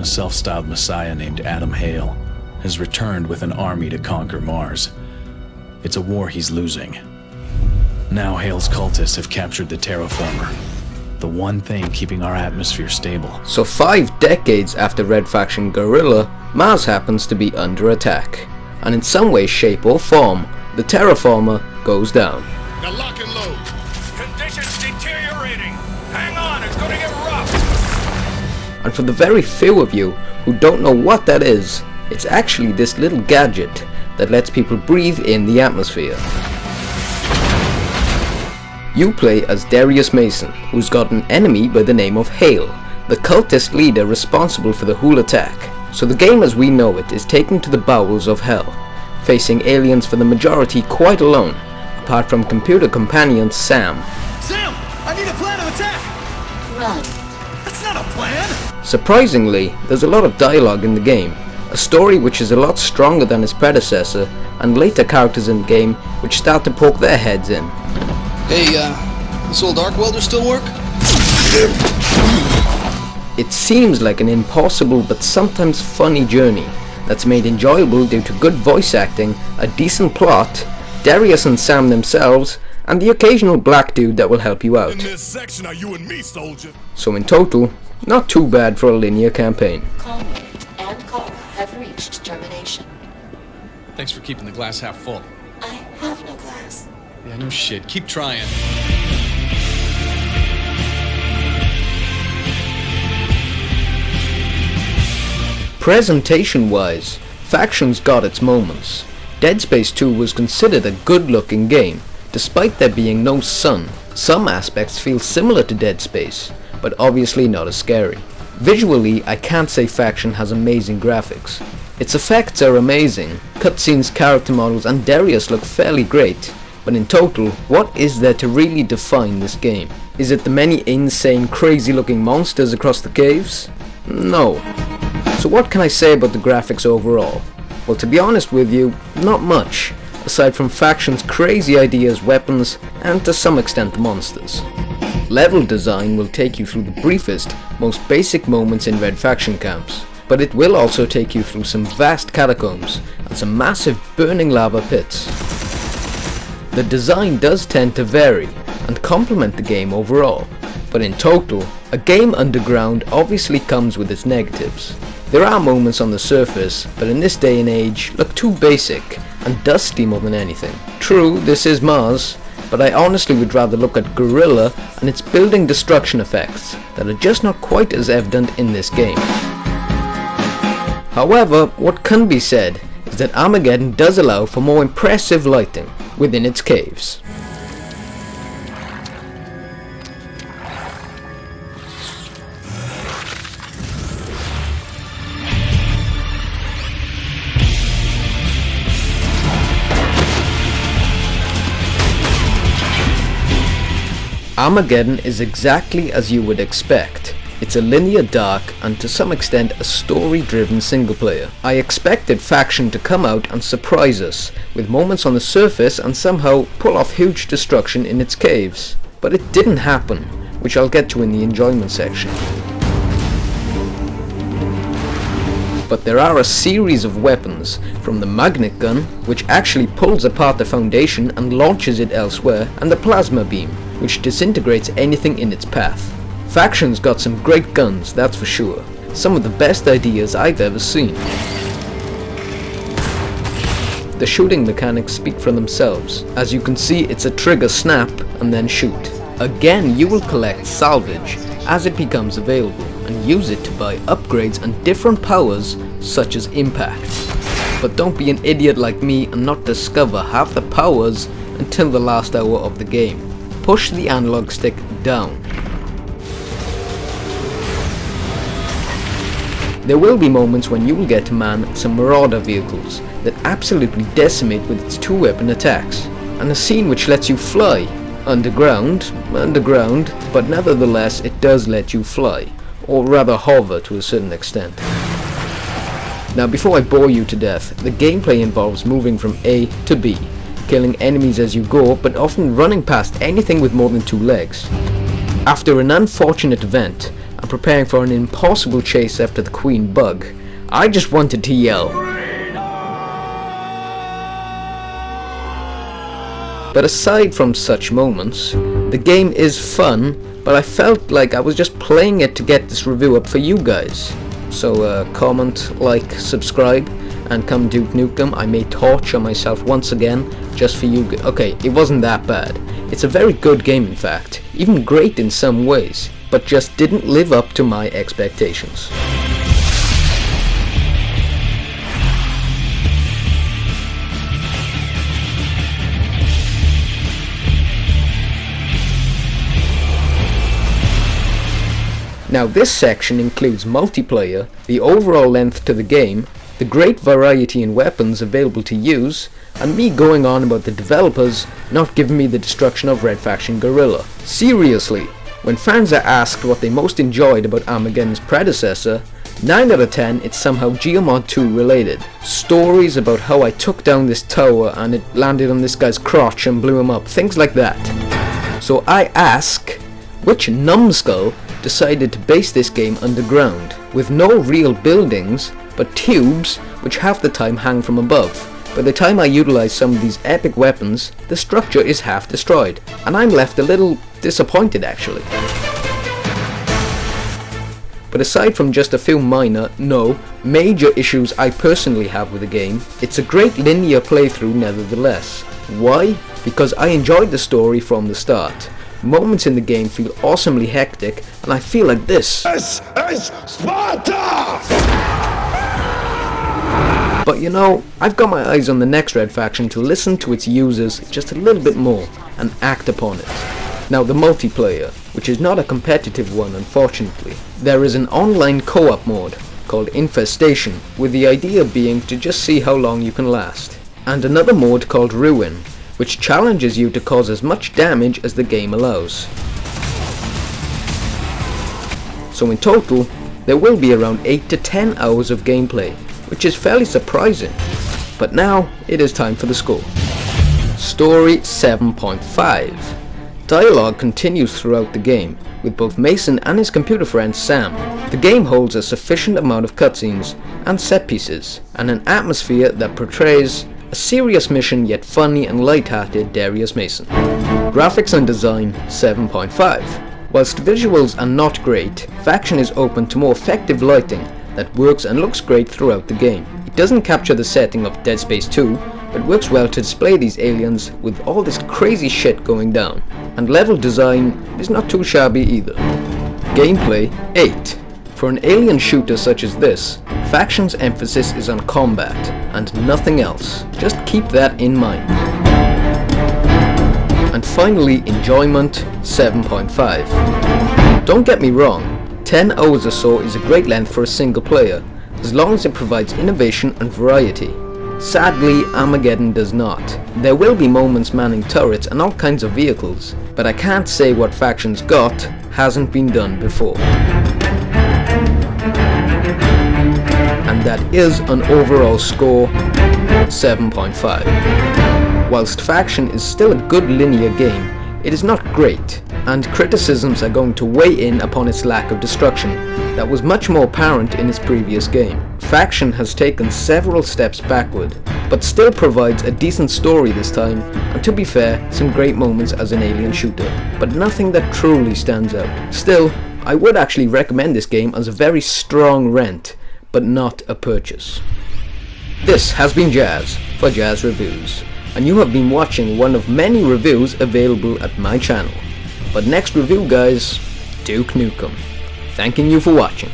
self-styled messiah named Adam Hale has returned with an army to conquer Mars. It's a war he's losing. Now Hale's cultists have captured the terraformer, the one thing keeping our atmosphere stable. So 5 decades after Red Faction Guerrilla, Mars happens to be under attack. And in some way, shape or form, the terraformer goes down. Now lock and load. Conditions deteriorating. Hang on, it's gonna get rough. And for the very few of you who don't know what that is, it's actually this little gadget that lets people breathe in the atmosphere. You play as Darius Mason, who's got an enemy by the name of Hale, the cultist leader responsible for the whole attack. So the game as we know it is taken to the bowels of hell, facing aliens for the majority quite alone, apart from computer companion Sam. Sam, I need a plan of attack! Run. That's not a plan! Surprisingly, there's a lot of dialogue in the game, a story which is a lot stronger than its predecessor, and later characters in the game which start to poke their heads in. Hey, this old arc welder still work? It seems like an impossible but sometimes funny journey that's made enjoyable due to good voice acting, a decent plot, Darius and Sam themselves, and the occasional black dude that will help you out. In this section are you and me, soldier. So in total, not too bad for a linear campaign. Conway and Kara have reached termination. Thanks for keeping the glass half full. I have no glass. Yeah, no shit. Keep trying. Presentation-wise, Factions got its moments. Dead Space 2 was considered a good-looking game, despite there being no sun. Some aspects feel similar to Dead Space, but obviously not as scary. Visually, I can't say Faction has amazing graphics. Its effects are amazing, cutscenes, character models and Darius look fairly great, but in total, what is there to really define this game? Is it the many insane, crazy-looking monsters across the caves? No. So what can I say about the graphics overall? Well, to be honest with you, not much, aside from Faction's crazy ideas, weapons, and to some extent the monsters. Level design will take you through the briefest, most basic moments in Red Faction camps, but it will also take you through some vast catacombs and some massive burning lava pits. The design does tend to vary and complement the game overall, but in total, a game underground obviously comes with its negatives. There are moments on the surface, but in this day and age look too basic and dusty more than anything. True, this is Mars, but I honestly would rather look at Guerrilla and its building destruction effects that are just not quite as evident in this game. However, what can be said is that Armageddon does allow for more impressive lighting within its caves. Armageddon is exactly as you would expect. It's a linear dark and to some extent a story-driven single player. I expected Faction to come out and surprise us with moments on the surface and somehow pull off huge destruction in its caves. But it didn't happen, which I'll get to in the enjoyment section. But there are a series of weapons, from the magnet gun, which actually pulls apart the foundation and launches it elsewhere, and the plasma beam, which disintegrates anything in its path. Faction's got some great guns, that's for sure. Some of the best ideas I've ever seen. The shooting mechanics speak for themselves. As you can see, it's a trigger snap and then shoot. Again, you will collect salvage as it becomes available and use it to buy upgrades and different powers such as impact. But don't be an idiot like me and not discover half the powers until the last hour of the game. Push the analog stick down. There will be moments when you will get to man some Marauder vehicles that absolutely decimate with its 2-weapon attacks, and a scene which lets you fly. Underground, but nevertheless it does let you fly, or rather hover to a certain extent. Now before I bore you to death, the gameplay involves moving from A to B, killing enemies as you go, but often running past anything with more than 2 legs. After an unfortunate event, and preparing for an impossible chase after the Queen Bug, I just wanted to yell. But aside from such moments, the game is fun, but I felt like I was just playing it to get this review up for you guys. So comment, like, subscribe, and come Duke Nukem. I may torture myself once again just for you. Okay, it wasn't that bad. It's a very good game in fact, even great in some ways, but just didn't live up to my expectations. Now this section includes multiplayer, the overall length to the game, the great variety in weapons available to use, and me going on about the developers not giving me the destruction of Red Faction Guerrilla. Seriously, when fans are asked what they most enjoyed about Armageddon's predecessor, 9 out of 10 it's somehow Geomod 2 related. Stories about how I took down this tower and it landed on this guy's crotch and blew him up, things like that. So I ask, which numbskull decided to base this game underground, with no real buildings, but tubes which half the time hang from above? By the time I utilize some of these epic weapons, the structure is half destroyed, and I'm left a little disappointed actually. But aside from just a few minor, major issues I personally have with the game, it's a great linear playthrough nevertheless. Why? Because I enjoyed the story from the start. Moments in the game feel awesomely hectic, and I feel like this. This is Sparta! But you know, I've got my eyes on the next Red Faction to listen to its users just a little bit more and act upon it. Now the multiplayer, which is not a competitive one unfortunately. There is an online co-op mode called Infestation, with the idea being to just see how long you can last. And another mode called Ruin, which challenges you to cause as much damage as the game allows. So in total, there will be around 8 to 10 hours of gameplay, which is fairly surprising. But now, it is time for the score. Story 7.5. Dialogue continues throughout the game, with both Mason and his computer friend Sam. The game holds a sufficient amount of cutscenes and set pieces, and an atmosphere that portrays a serious mission yet funny and light-hearted Darius Mason. Graphics and design 7.5. Whilst visuals are not great, Faction is open to more effective lighting that works and looks great throughout the game. It doesn't capture the setting of Dead Space 2, but works well to display these aliens with all this crazy shit going down. And level design is not too shabby either. Gameplay 8. For an alien shooter such as this, Faction's emphasis is on combat, and nothing else. Just keep that in mind. And finally, enjoyment 7.5. Don't get me wrong, 10 hours or so is a great length for a single player, as long as it provides innovation and variety. Sadly, Armageddon does not. There will be moments manning turrets and all kinds of vehicles, but I can't say what Faction's got hasn't been done before. And that is an overall score 7.5. Whilst Faction is still a good linear game, it is not great, and criticisms are going to weigh in upon its lack of destruction that was much more apparent in its previous game. Faction has taken several steps backward, but still provides a decent story this time, and to be fair, some great moments as an alien shooter, but nothing that truly stands out. Still, I would actually recommend this game as a very strong rent, but not a purchase. This has been Jazz for JazReviews, and you have been watching one of many reviews available at my channel. But next review guys, Duke Nukem. Thanking you for watching.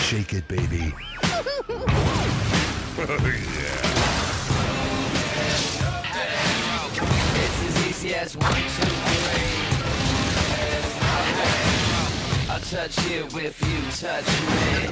Shake it, baby. It's as easy as 1, 2, 3. I'll touch you if you touch me.